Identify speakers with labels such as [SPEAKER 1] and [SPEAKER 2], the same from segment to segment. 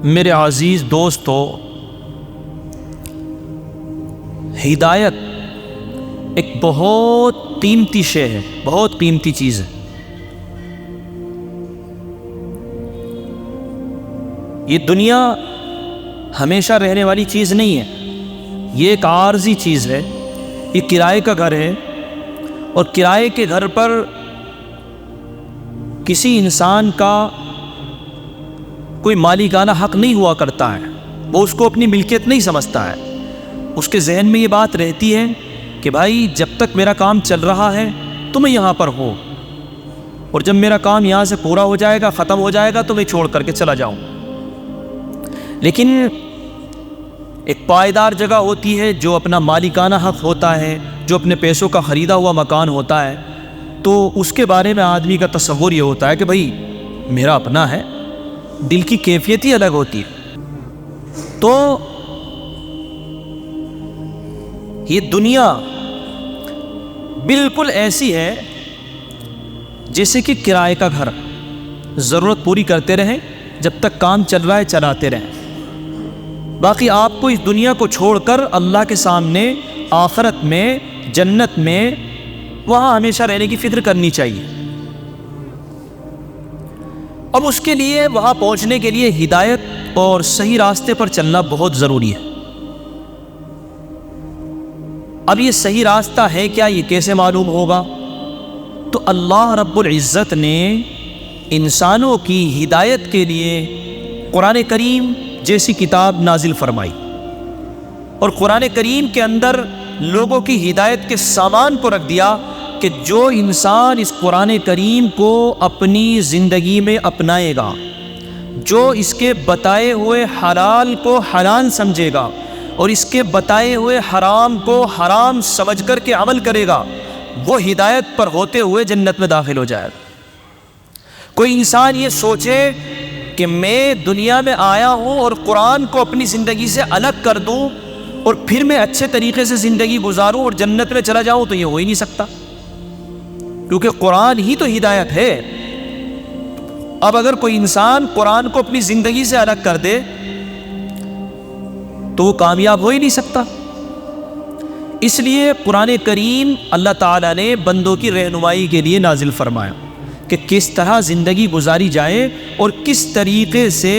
[SPEAKER 1] میرے عزیز دوستو، ہدایت ایک بہت قیمتی شے ہے، بہت قیمتی چیز ہے۔ یہ دنیا ہمیشہ رہنے والی چیز نہیں ہے، یہ ایک عارضی چیز ہے۔ یہ کرائے کا گھر ہے، اور کرائے کے گھر پر کسی انسان کا کوئی مالکانہ حق نہیں ہوا کرتا ہے، وہ اس کو اپنی ملکیت نہیں سمجھتا ہے۔ اس کے ذہن میں یہ بات رہتی ہے کہ بھائی جب تک میرا کام چل رہا ہے تو میں یہاں پر ہوں، اور جب میرا کام یہاں سے پورا ہو جائے گا، ختم ہو جائے گا، تو میں چھوڑ کر کے چلا جاؤں۔ لیکن ایک پائیدار جگہ ہوتی ہے، جو اپنا مالکانہ حق ہوتا ہے، جو اپنے پیسوں کا خریدا ہوا مکان ہوتا ہے، تو اس کے بارے میں آدمی کا تصور یہ ہوتا ہے کہ بھائی میرا اپنا ہے، دل کی کیفیت ہی الگ ہوتی ہے۔ تو یہ دنیا بالکل ایسی ہے جیسے کہ کرائے کا گھر، ضرورت پوری کرتے رہیں، جب تک کام چل رہا ہے چلاتے رہیں۔ باقی آپ کو اس دنیا کو چھوڑ کر اللہ کے سامنے آخرت میں، جنت میں، وہاں ہمیشہ رہنے کی فکر کرنی چاہیے۔ اب اس کے لیے، وہاں پہنچنے کے لیے ہدایت اور صحیح راستے پر چلنا بہت ضروری ہے۔ اب یہ صحیح راستہ ہے کیا، یہ کیسے معلوم ہوگا؟ تو اللہ رب العزت نے انسانوں کی ہدایت کے لیے قرآن کریم جیسی کتاب نازل فرمائی، اور قرآن کریم کے اندر لوگوں کی ہدایت کے سامان کو رکھ دیا کہ جو انسان اس قرآن کریم کو اپنی زندگی میں اپنائے گا، جو اس کے بتائے ہوئے حلال کو حلال سمجھے گا اور اس کے بتائے ہوئے حرام کو حرام سمجھ کر کے عمل کرے گا، وہ ہدایت پر ہوتے ہوئے جنت میں داخل ہو جائے گا۔ کوئی انسان یہ سوچے کہ میں دنیا میں آیا ہوں اور قرآن کو اپنی زندگی سے الگ کر دوں اور پھر میں اچھے طریقے سے زندگی گزاروں اور جنت میں چلا جاؤں، تو یہ ہو ہی نہیں سکتا، کیونکہ قرآن ہی تو ہدایت ہے۔ اب اگر کوئی انسان قرآن کو اپنی زندگی سے الگ کر دے تو وہ کامیاب ہو ہی نہیں سکتا۔ اس لیے قرآن کریم اللہ تعالیٰ نے بندوں کی رہنمائی کے لیے نازل فرمایا کہ کس طرح زندگی گزاری جائے، اور کس طریقے سے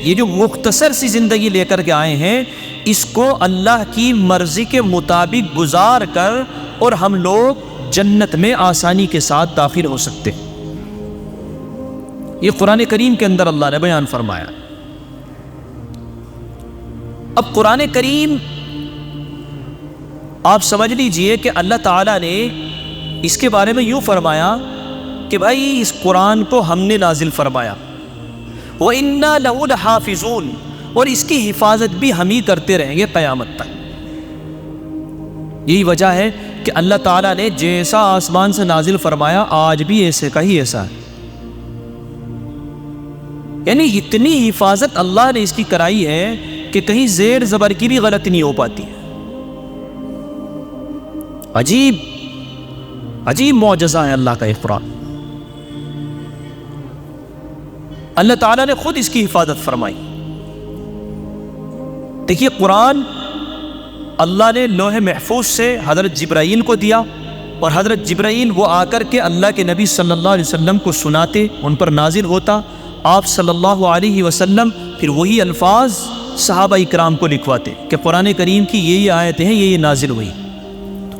[SPEAKER 1] یہ جو مختصر سی زندگی لے کر کے آئے ہیں، اس کو اللہ کی مرضی کے مطابق گزار کر اور ہم لوگ جنت میں آسانی کے ساتھ داخل ہو سکتے۔ یہ قرآن کریم کے اندر اللہ نے بیان فرمایا۔ اب قرآن کریم آپ سمجھ لیجئے کہ اللہ تعالیٰ نے اس کے بارے میں یوں فرمایا کہ بھائی اس قرآن کو ہم نے نازل فرمایا، وَإِنَّا لَهُ لَحَافِظُونَ، اور اس کی حفاظت بھی ہم ہی کرتے رہیں گے قیامت تک۔ یہی وجہ ہے کہ اللہ تعالیٰ نے جیسا آسمان سے نازل فرمایا، آج بھی ایسے کا ہی ایسا ہے۔ یعنی اتنی حفاظت اللہ نے اس کی کرائی ہے کہ کہیں زیر زبر کی بھی غلطی نہیں ہو پاتی۔ عجیب عجیب معجزہ ہے اللہ کا یہ قرآن۔ اللہ تعالیٰ نے خود اس کی حفاظت فرمائی۔ دیکھیے، قرآن اللہ نے لوح محفوظ سے حضرت جبرائیل کو دیا، اور حضرت جبرائیل وہ آ کر کے اللہ کے نبی صلی اللہ علیہ وسلم کو سناتے، ان پر نازل ہوتا، آپ صلی اللہ علیہ وسلم پھر وہی الفاظ صحابہ اکرام کو لکھواتے کہ قرآن کریم کی یہ آیتیں ہیں، یہ نازل ہوئی۔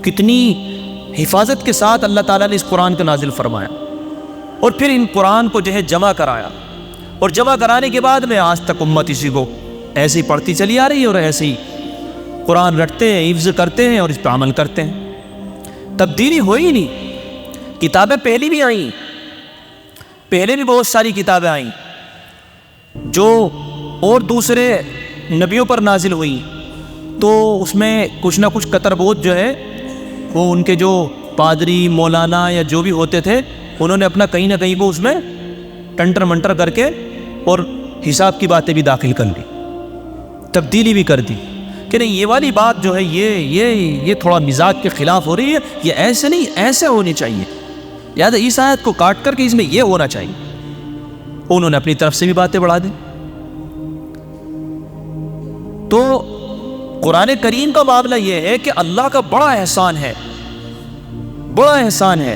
[SPEAKER 1] کتنی حفاظت کے ساتھ اللہ تعالیٰ نے اس قرآن کو نازل فرمایا، اور پھر ان قرآن کو جو ہے جمع کرایا، اور جمع کرانے کے بعد میں آج تک امت اسی کو ایسے ہی پڑھتی چلی آ رہی ہے، اور ایسے ہی قرآن رٹتے ہیں، حفظ کرتے ہیں اور اس پہ عمل کرتے ہیں۔ تبدیلی ہوئی نہیں۔ کتابیں پہلی بھی آئیں، پہلے بھی بہت ساری کتابیں آئیں جو اور دوسرے نبیوں پر نازل ہوئیں، تو اس میں کچھ نہ کچھ قطر بوجھ جو ہے وہ ان کے جو پادری، مولانا یا جو بھی ہوتے تھے، انہوں نے اپنا کہیں نہ کہیں کو اس میں ٹنٹر منٹر کر کے اور حساب کی باتیں بھی داخل کر لی، تبدیلی بھی کر دی کہ نہیں، یہ والی بات جو ہے یہ تھوڑا مزاج کے خلاف ہو رہی ہے، یہ ایسے نہیں، ایسے ہونی چاہیے، لہٰذا اس آیت کو کاٹ کر کے اس میں یہ ہونا چاہیے۔ انہوں نے اپنی طرف سے بھی باتیں بڑھا دیں۔ تو قرآن کریم کا معاملہ یہ ہے کہ اللہ کا بڑا احسان ہے، بڑا احسان ہے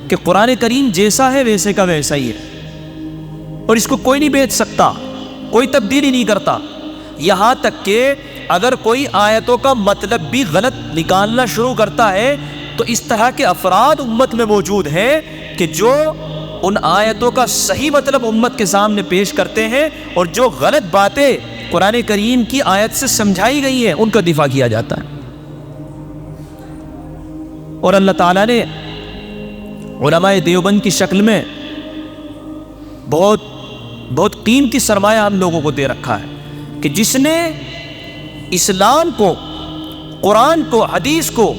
[SPEAKER 1] کہ قرآن کریم جیسا ہے ویسے کا ویسا ہی ہے، اور اس کو کوئی نہیں بیچ سکتا، کوئی تبدیلی نہیں کرتا۔ یہاں تک کہ اگر کوئی آیتوں کا مطلب بھی غلط نکالنا شروع کرتا ہے تو اس طرح کے افراد امت میں موجود ہیں کہ جو ان آیتوں کا صحیح مطلب امت کے سامنے پیش کرتے ہیں، اور جو غلط باتیں قرآن کریم کی آیت سے سمجھائی گئی ہیں ان کا دفاع کیا جاتا ہے۔ اور اللہ تعالیٰ نے علماء دیوبند کی شکل میں بہت قیمتی سرمایہ ہم لوگوں کو دے رکھا ہے کہ جس نے اسلام کو، قرآن کو، حدیث کو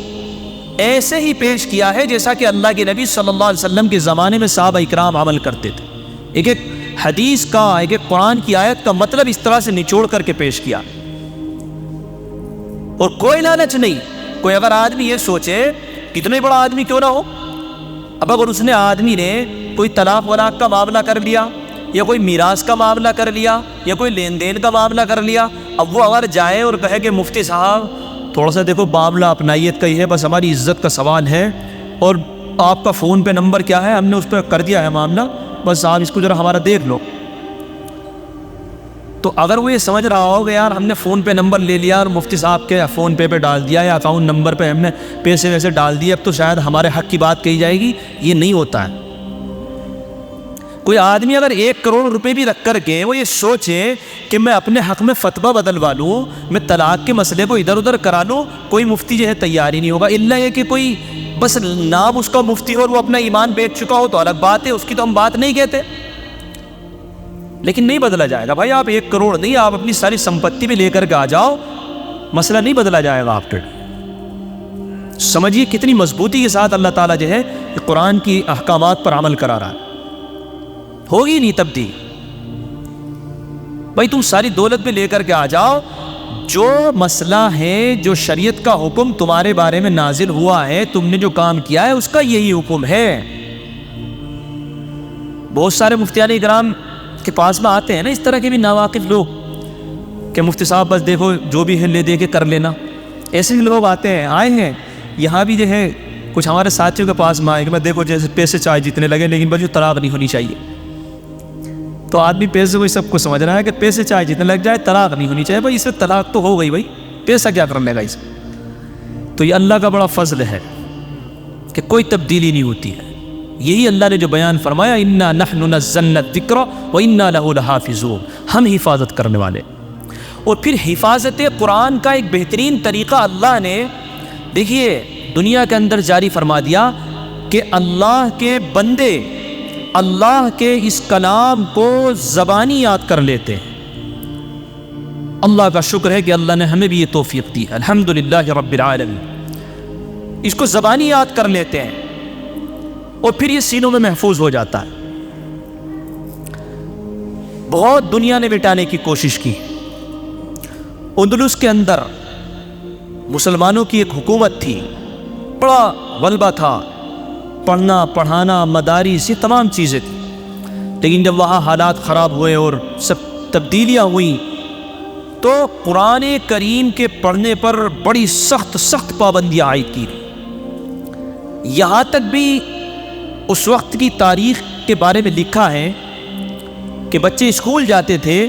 [SPEAKER 1] ایسے ہی پیش کیا ہے جیسا کہ اللہ کے نبی صلی اللہ علیہ وسلم کے زمانے میں صحابہ اکرام عمل کرتے تھے۔ ایک ایک حدیث کا، ایک ایک قرآن کی آیت کا مطلب اس طرح سے نچوڑ کر کے پیش کیا، اور کوئی لالچ نہیں۔ کوئی اگر آدمی یہ سوچے، کتنے بڑا آدمی کیوں نہ ہو، اب اگر اس نے آدمی نے کوئی طلاق ولاق کا معاملہ کر لیا، یا کوئی میراث کا معاملہ کر لیا، یا کوئی لین دین کا معاملہ کر لیا، اب وہ اگر جائے اور کہے کہ مفتی صاحب تھوڑا سا دیکھو معاملہ اپنائیت کا ہی ہے، بس ہماری عزت کا سوال ہے، اور آپ کا فون پہ نمبر کیا ہے، ہم نے اس پہ کر دیا ہے معاملہ، بس آپ اس کو ذرا ہمارا دیکھ لو۔ تو اگر وہ یہ سمجھ رہا ہوگا یار ہم نے فون پہ نمبر لے لیا اور مفتی صاحب کے فون پہ ڈال دیا، یا اکاؤنٹ نمبر پہ ہم نے پیسے ویسے ڈال دیے، اب تو شاید ہمارے حق کی بات کہی جائے گی، یہ نہیں ہوتا ہے۔ کوئی آدمی اگر 1 کروڑ روپے بھی رکھ کر کے وہ یہ سوچے کہ میں اپنے حق میں فتویٰ بدلوا لوں، میں طلاق کے مسئلے کو ادھر ادھر کرا لوں، کوئی مفتی جو ہے تیار ہی نہیں ہوگا، الا یہ کہ کوئی بس نام اس کا مفتی ہو اور وہ اپنا ایمان بیچ چکا ہو تو الگ بات ہے، اس کی تو ہم بات نہیں کہتے، لیکن نہیں بدلا جائے گا۔ بھائی آپ 1 کروڑ نہیں، آپ اپنی ساری سمپتی بھی لے کر کے آ جاؤ، مسئلہ نہیں بدلا جائے گا آپ کے۔ سمجھیے کتنی مضبوطی کے ساتھ اللہ تعالیٰ جو ہے قرآن کی احکامات پر عمل کرا رہا ہے، ہوگی نہیں تبدیل۔ بھائی تم ساری دولت بھی لے کر کے آ جاؤ، جو مسئلہ ہے، جو شریعت کا حکم تمہارے بارے میں نازل ہوا ہے، تم نے جو کام کیا ہے اس کا یہی حکم ہے۔ بہت سارے مفتیان اکرام کے پاس میں آتے ہیں نا اس طرح کے بھی ناواقف لوگ کہ مفتی صاحب بس دیکھو جو بھی ہے لے دے کے کر لینا، ایسے ہی لوگ آتے ہیں، آئے ہیں یہاں بھی جو ہے کچھ ہمارے ساتھیوں کے پاس میں آئے کہ میں دیکھو جیسے پیسے چاہے جتنے لگے لیکن بس طلاق نہیں ہونی چاہیے۔ تو آدمی پیسے کو سب کو سمجھ رہا ہے کہ پیسے چاہے جتنے لگ جائے طلاق نہیں ہونی چاہیے، بھائی اس میں طلاق تو ہو گئی، بھائی پیسہ کیا کر لے گا اس میں۔ تو یہ اللہ کا بڑا فضل ہے کہ کوئی تبدیلی نہیں ہوتی ہے۔ یہی اللہ نے جو بیان فرمایا، انا نحن نزلنا الذکر وانا لہ لحافظون، ہم حفاظت کرنے والے۔ اور پھر حفاظت قرآن کا ایک بہترین طریقہ اللہ نے دیکھیے دنیا کے اندر جاری فرما دیا کہ اللہ کے بندے اللہ کے اس کلام کو زبانی یاد کر لیتے ہیں۔ اللہ کا شکر ہے کہ اللہ نے ہمیں بھی یہ توفیق دی، الحمدللہ رب العالمین۔ اس کو زبانی یاد کر لیتے ہیں اور پھر یہ سینوں میں محفوظ ہو جاتا ہے۔ بہت دنیا نے مٹانے کی کوشش کی۔ اندلس کے اندر مسلمانوں کی ایک حکومت تھی، بڑا غلبہ تھا، پڑھنا پڑھانا مدارس یہ تمام چیزیں تھیں، لیکن جب وہاں حالات خراب ہوئے اور سب تبدیلیاں ہوئیں تو قرآن کریم کے پڑھنے پر بڑی سخت پابندیاں عائد کی۔ یہاں تک بھی اس وقت کی تاریخ کے بارے میں لکھا ہے کہ بچے اسکول جاتے تھے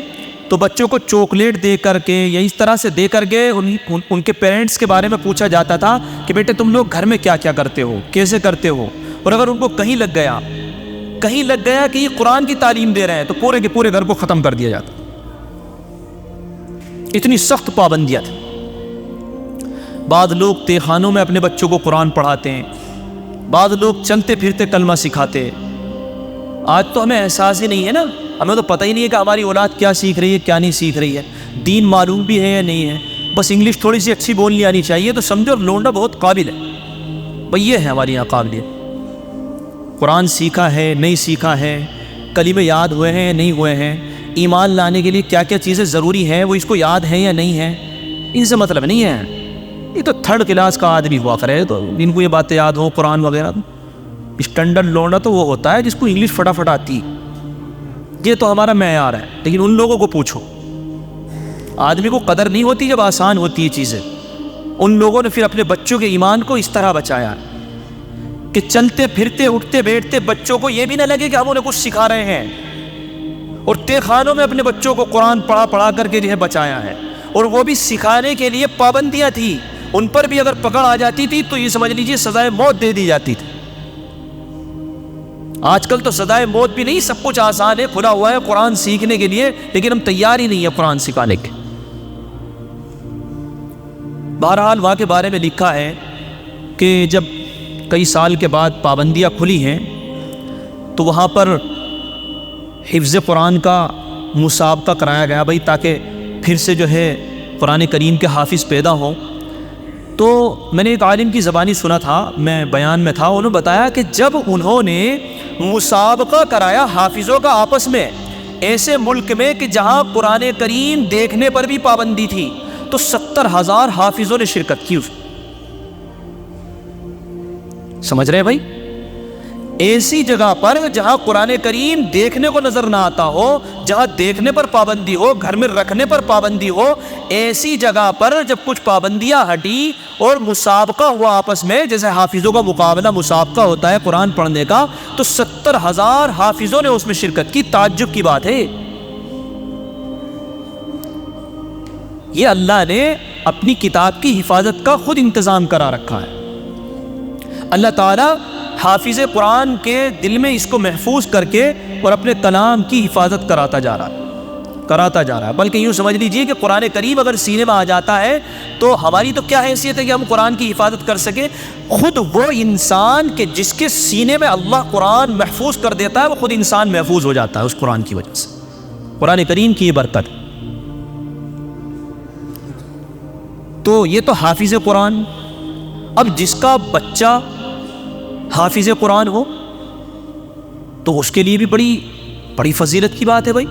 [SPEAKER 1] تو بچوں کو چاکلیٹ دے کر کے یا اس طرح سے دے کر کے ان کے پیرنٹس کے بارے میں پوچھا جاتا تھا کہ بیٹے تم لوگ گھر میں کیا کیا کرتے ہو، کیسے کرتے ہو، اور اگر ان کو کہیں لگ گیا کہ یہ قرآن کی تعلیم دے رہے ہیں تو پورے کے پورے گھر کو ختم کر دیا جاتا۔ اتنی سخت پابندیاں تھیں۔ بعض لوگ تہخانوں میں اپنے بچوں کو قرآن پڑھاتے ہیں، بعض لوگ چلتے پھرتے کلمہ سکھاتے۔ آج تو ہمیں احساس ہی نہیں ہے نا، ہمیں تو پتہ ہی نہیں ہے کہ ہماری اولاد کیا سیکھ رہی ہے کیا نہیں سیکھ رہی ہے، دین معلوم بھی ہے یا نہیں ہے، بس انگلش تھوڑی سی اچھی بولنی آنی چاہیے تو سمجھو لونڈا بہت قابل ہے۔ بھئی یہ ہے ہماری یہاں قابلیت، قرآن سیکھا ہے نہیں سیکھا ہے، کلمے یاد ہوئے ہیں نہیں ہوئے ہیں، ایمان لانے کے لیے کیا کیا چیزیں ضروری ہیں وہ اس کو یاد ہیں یا نہیں ہیں، ان سے مطلب نہیں ہے۔ یہ تو 3rd کلاس کا آدمی ہوا کرے تو ان کو یہ باتیں یاد ہوں قرآن وغیرہ۔ اسٹینڈرڈ لونڈا تو وہ ہوتا ہے جس کو انگلش فٹافٹ آتی، یہ تو ہمارا معیار ہے۔ لیکن ان لوگوں کو پوچھو آدمی کو قدر نہیں ہوتی جب آسان ہوتی ہے چیزیں۔ ان لوگوں نے پھر اپنے بچوں کے ایمان کو اس طرح بچایا کہ چلتے پھرتے اٹھتے بیٹھتے بچوں کو یہ بھی نہ لگے کہ ہم انہیں کچھ سکھا رہے ہیں، اور تہ خانوں میں اپنے بچوں کو قرآن پڑھا کر کے جو ہے بچایا ہے، اور وہ بھی سکھانے کے لیے پابندیاں تھیں، ان پر بھی اگر پکڑ آ جاتی تھی تو یہ سمجھ لیجیے سزائے موت دے دی جاتی تھی۔ آج کل تو سزائے موت بھی نہیں، سب کچھ آسان ہے، کھلا ہوا ہے قرآن سیکھنے کے لیے، لیکن ہم تیار ہی نہیں ہیں قرآن سکھانے کے۔ بہرحال وہاں کے بارے میں لکھا ہے کہ جب کئی سال کے بعد پابندیاں کھلی ہیں تو وہاں پر حفظ قرآن کا مسابقہ کرایا گیا بھائی، تاکہ پھر سے جو ہے قرآن کریم کے حافظ پیدا ہوں۔ تو میں نے ایک عالم کی زبانی سنا تھا، میں بیان میں تھا، انہوں نے بتایا کہ جب انہوں نے مسابقہ کرایا حافظوں کا آپس میں ایسے ملک میں کہ جہاں قرآن کریم دیکھنے پر بھی پابندی تھی، تو 70,000 حافظوں نے شرکت کی۔ سمجھ رہے ہیں بھائی؟ ایسی جگہ پر جہاں قرآن کریم دیکھنے کو نظر نہ آتا ہو، جہاں دیکھنے پر پابندی ہو، گھر میں رکھنے پر پابندی ہو، ایسی جگہ پر جب کچھ پابندیاں ہٹی اور مسابقہ ہوا آپس میں، جیسے حافظوں کا مقابلہ مسابقہ ہوتا ہے قرآن پڑھنے کا، تو 70,000 حافظوں نے اس میں شرکت کی۔ تعجب کی بات ہے۔ یہ اللہ نے اپنی کتاب کی حفاظت کا خود انتظام کرا رکھا ہے۔ اللہ تعالیٰ حافظ قرآن کے دل میں اس کو محفوظ کر کے اور اپنے کلام کی حفاظت کراتا جا رہا ہے۔ بلکہ یوں سمجھ لیجئے کہ قرآن کریم اگر سینے میں آ جاتا ہے تو ہماری تو کیا حیثیت ہے کہ ہم قرآن کی حفاظت کر سکیں؟ خود وہ انسان کہ جس کے سینے میں اللہ قرآن محفوظ کر دیتا ہے، وہ خود انسان محفوظ ہو جاتا ہے اس قرآن کی وجہ سے۔ قرآن کریم کی یہ برکت۔ تو یہ تو حافظ قرآن۔ اب جس کا بچہ حافظ قرآن ہو تو اس کے لیے بھی بڑی فضیلت کی بات ہے بھائی۔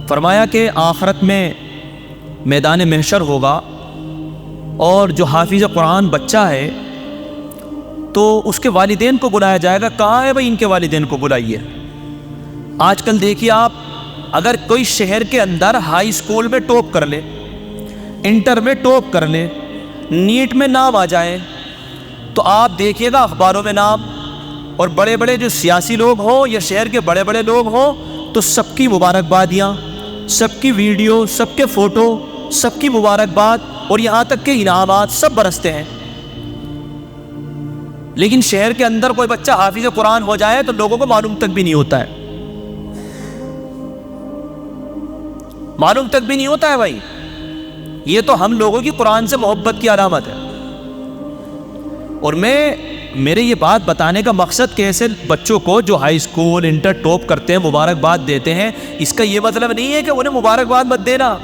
[SPEAKER 1] فرمایا کہ آخرت میں میدان محشر ہوگا اور جو حافظ قرآن بچہ ہے تو اس کے والدین کو بلایا جائے گا۔ کہاں ہے بھائی ان کے والدین کو بلائیے۔ آج کل دیکھیے آپ، اگر کوئی شہر کے اندر ہائی اسکول میں ٹاپ کر لے، انٹر میں ٹاپ کر لے، نیٹ میں نام آ جائے، تو آپ دیکھیے گا اخباروں میں نام، اور بڑے بڑے جو سیاسی لوگ ہوں یا شہر کے بڑے بڑے لوگ ہوں تو سب کی مبارکبادیاں، سب کی ویڈیو، سب کے فوٹو، سب کی مبارکباد اور یہاں تک کہ انعامات سب برستے ہیں۔ لیکن شہر کے اندر کوئی بچہ حافظ قرآن ہو جائے تو لوگوں کو معلوم تک بھی نہیں ہوتا ہے، معلوم تک بھی نہیں ہوتا ہے بھائی۔ یہ تو ہم لوگوں کی قرآن سے محبت کی علامت ہے۔ اور میرے یہ بات بتانے کا مقصد کہ ایسے بچوں کو جو ہائی اسکول انٹر ٹاپ کرتے ہیں مبارکباد دیتے ہیں، اس کا یہ مطلب نہیں ہے کہ انہیں مبارکباد مت دینا۔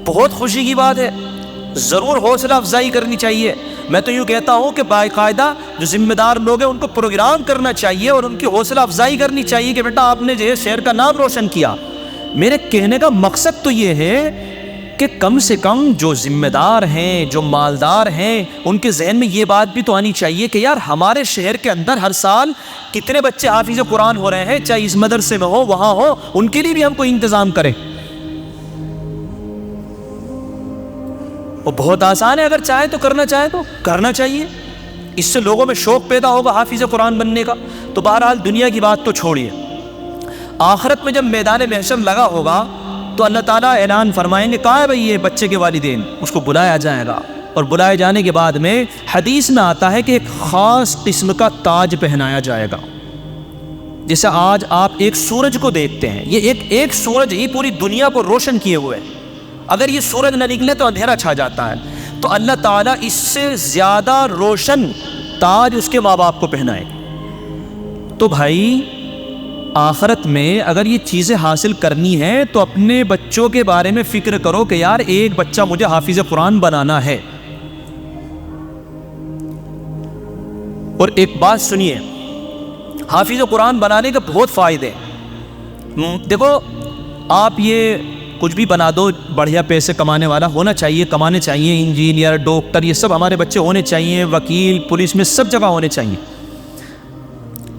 [SPEAKER 1] بہت خوشی کی بات ہے، ضرور حوصلہ افزائی کرنی چاہیے۔ میں تو یوں کہتا ہوں کہ باقاعدہ جو ذمہ دار لوگ ہیں ان کو پروگرام کرنا چاہیے اور ان کی حوصلہ افزائی کرنی چاہیے کہ بیٹا آپ نے جو ہے شہر کا نام روشن کیا۔ میرے کہنے کا مقصد تو یہ ہے کہ کم سے کم جو ذمہ دار ہیں، جو مالدار ہیں، ان کے ذہن میں یہ بات بھی تو آنی چاہیے کہ یار ہمارے شہر کے اندر ہر سال کتنے بچے حافظ قرآن ہو رہے ہیں، چاہے اس مدرسے میں ہو وہاں ہو، ان کے لیے بھی ہم کو انتظام کریں۔ وہ بہت آسان ہے، اگر چاہے تو کرنا چاہیے۔ اس سے لوگوں میں شوق پیدا ہوگا حافظ قرآن بننے کا۔ تو بہرحال دنیا کی بات تو چھوڑیے، آخرت میں جب میدان محشر لگا ہوگا تو اللہ تعالیٰ اعلان فرمائیں گے کہاں ہے بھئی یہ بچے کے والدین؟ اس کو بلایا جائے گا، اور بلائے جانے کے بعد میں حدیث میں آتا ہے کہ ایک خاص قسم کا تاج پہنایا جائے گا۔ جیسے آج آپ ایک سورج کو دیکھتے ہیں، یہ ایک سورج ہی پوری دنیا کو روشن کیے ہوئے ہے، اگر یہ سورج نہ نکلے تو اندھیرا چھا جاتا ہے۔ تو اللہ تعالیٰ اس سے زیادہ روشن تاج اس کے ماں باپ کو پہنائے گا۔ تو بھائی آخرت میں اگر یہ چیزیں حاصل کرنی ہیں تو اپنے بچوں کے بارے میں فکر کرو کہ یار ایک بچہ مجھے حافظ قرآن بنانا ہے۔ اور ایک بات سنیے، حافظ قرآن بنانے کے بہت فائدے ہیں۔ دیکھو آپ یہ کچھ بھی بنا دو، بڑھیا پیسے کمانے والا ہونا چاہیے، کمانے چاہیے، انجینئر، ڈاکٹر، یہ سب ہمارے بچے ہونے چاہیے، وکیل، پولیس میں سب جگہ ہونے چاہیے۔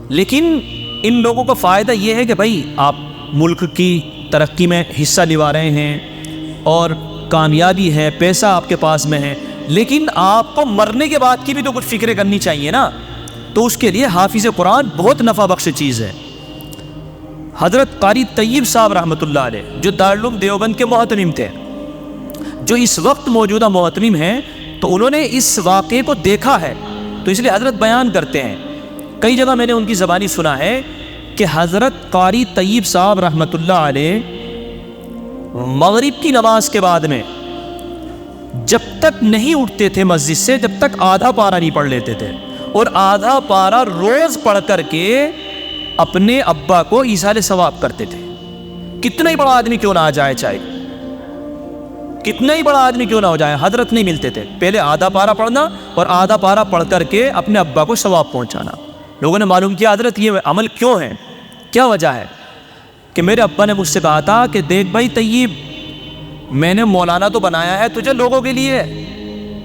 [SPEAKER 1] لیکن ان لوگوں کا فائدہ یہ ہے کہ بھائی آپ ملک کی ترقی میں حصہ لوا رہے ہیں اور کامیابی ہے، پیسہ آپ کے پاس میں ہے، لیکن آپ کو مرنے کے بعد کی بھی تو کچھ فکریں کرنی چاہیے نا. تو اس کے لیے حافظ قرآن بہت نفع بخش چیز ہے. حضرت قاری طیب صاحب رحمۃ اللہ علیہ جو دارالعلوم دیوبند کے محتمم تھے، جو اس وقت موجودہ محتمم ہیں، تو انہوں نے اس واقعے کو دیکھا ہے، تو اس لیے حضرت بیان کرتے ہیں. کئی جگہ میں نے ان کی زبانی سنا ہے کہ حضرت قاری طیب صاحب رحمۃ اللہ علیہ مغرب کی نماز کے بعد میں جب تک نہیں اٹھتے تھے مسجد سے، جب تک آدھا پارہ نہیں پڑھ لیتے تھے، اور آدھا پارہ روز پڑھ کر کے اپنے ابا کو ایصال ثواب کرتے تھے. کتنا ہی بڑا آدمی کیوں نہ آ جائے، چاہے کتنا ہی بڑا آدمی کیوں نہ ہو جائے، حضرت نہیں ملتے تھے. پہلے آدھا پارہ پڑھنا اور آدھا پارہ پڑھ کر کے اپنے ابا کو ثواب پہنچانا. لوگوں نے معلوم کیا حضرت یہ عمل کیوں ہے، کیا وجہ ہے؟ کہ میرے ابا نے مجھ سے کہا تھا کہ دیکھ بھائی طیب، میں نے مولانا تو بنایا ہے تجھے لوگوں کے لیے،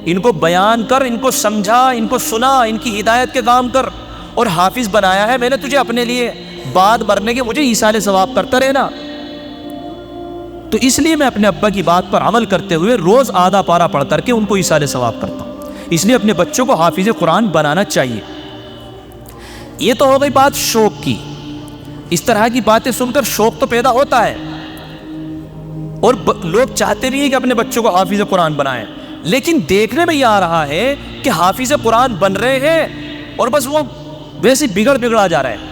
[SPEAKER 1] ان کو بیان کر، ان کو سمجھا، ان کو سنا، ان کی ہدایت کے کام کر، اور حافظ بنایا ہے میں نے تجھے اپنے لیے، بعد مرنے کے مجھے ایصال ثواب کرتا رہنا. تو اس لیے میں اپنے ابا کی بات پر عمل کرتے ہوئے روز آدھا پارہ پڑھ کر کے ان کو ایصال ثواب کرتا ہوں. اس لیے اپنے بچوں کو حافظ قرآن بنانا چاہیے. یہ تو ہو گئی بات شوق کی. اس طرح کی باتیں سن کر شوق تو پیدا ہوتا ہے، اور لوگ چاہتے بھی ہیں کہ اپنے بچوں کو حافظ قرآن بنائیں، لیکن دیکھنے میں یہ آ رہا ہے کہ حافظ قرآن بن رہے ہیں اور بس وہ ویسے بگڑا جا رہا ہے،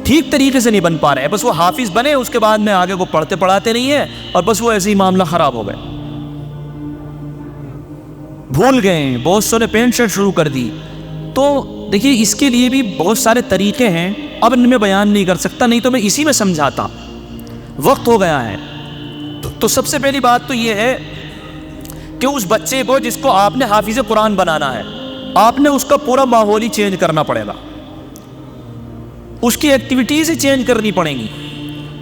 [SPEAKER 1] ٹھیک طریقے سے نہیں بن پا رہے ہیں. بس وہ حافظ بنے، اس کے بعد میں آگے کو پڑھتے پڑھاتے نہیں ہیں، اور بس وہ ایسے ہی معاملہ خراب ہو گئے، بھول گئے. بہت سو نے پینٹ شرٹ شروع کر دی. تو دیکھیے اس کے لیے بھی بہت سارے طریقے ہیں، اب ان میں بیان نہیں کر سکتا، نہیں تو میں اسی میں سمجھاتا، وقت ہو گیا ہے. تو سب سے پہلی بات تو یہ ہے کہ اس بچے کو جس کو آپ نے حافظ قرآن بنانا ہے، آپ نے اس کا پورا ماحول ہی چینج کرنا پڑے گا، اس کی ایکٹیویٹیز ہی چینج کرنی پڑیں گی،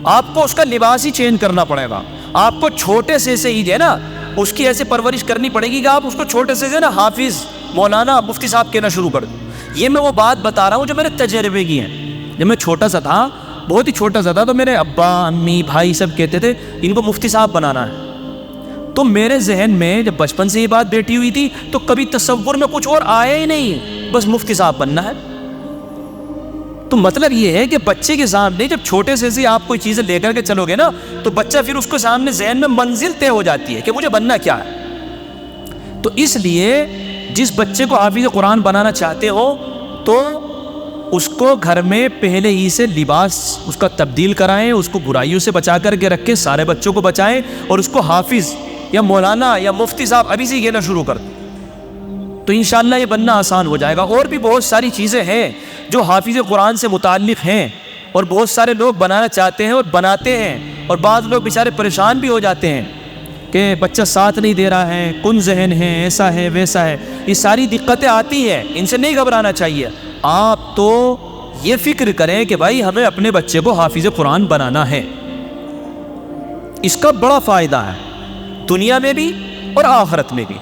[SPEAKER 1] آپ کو اس کا لباس ہی چینج کرنا پڑے گا. آپ کو چھوٹے سے ہی جو ہے نا اس کی ایسے پرورش کرنی پڑے گی کہ آپ اس کو چھوٹے سے نا حافظ، مولانا، مفتی صاحب کہنا شروع کر دیں. یہ میں وہ بات بتا رہا ہوں جو میرے تجربے کی ہیں. جب میں چھوٹا سا تھا، بہت ہی چھوٹا سا تھا، تو میرے ابا، امی، بھائی سب کہتے تھے ان کو مفتی صاحب بنانا ہے. تو میرے ذہن میں جب بچپن سے یہ بات بیٹھی ہوئی تھی تو کبھی تصور میں کچھ اور آیا ہی نہیں، بس مفتی صاحب بننا ہے. تو مطلب یہ ہے کہ بچے کے سامنے جب چھوٹے سے آپ کوئی چیزیں لے کر کے چلو گے نا، تو بچہ پھر اس کو سامنے ذہن میں منزل طے ہو جاتی ہے کہ مجھے بننا کیا ہے. تو اس لیے جس بچے کو حافظ قرآن بنانا چاہتے ہو تو اس کو گھر میں پہلے ہی سے لباس اس کا تبدیل کرائیں، اس کو برائیوں سے بچا کر کے رکھیں، سارے بچوں کو بچائیں، اور اس کو حافظ یا مولانا یا مفتی صاحب ابھی سے کہنا شروع کر دیں، تو انشاءاللہ یہ بننا آسان ہو جائے گا. اور بھی بہت ساری چیزیں ہیں جو حافظ قرآن سے متعلق ہیں، اور بہت سارے لوگ بنانا چاہتے ہیں اور بناتے ہیں، اور بعض لوگ بیچارے پریشان بھی ہو جاتے ہیں کہ بچہ ساتھ نہیں دے رہا ہے، کن ذہن ہے، ایسا ہے ویسا ہے. یہ ساری دقتیں آتی ہیں، ان سے نہیں گھبرانا چاہیے. آپ تو یہ فکر کریں کہ بھائی ہمیں اپنے بچے کو حافظ قرآن بنانا ہے. اس کا بڑا فائدہ ہے دنیا میں بھی اور آخرت میں بھی.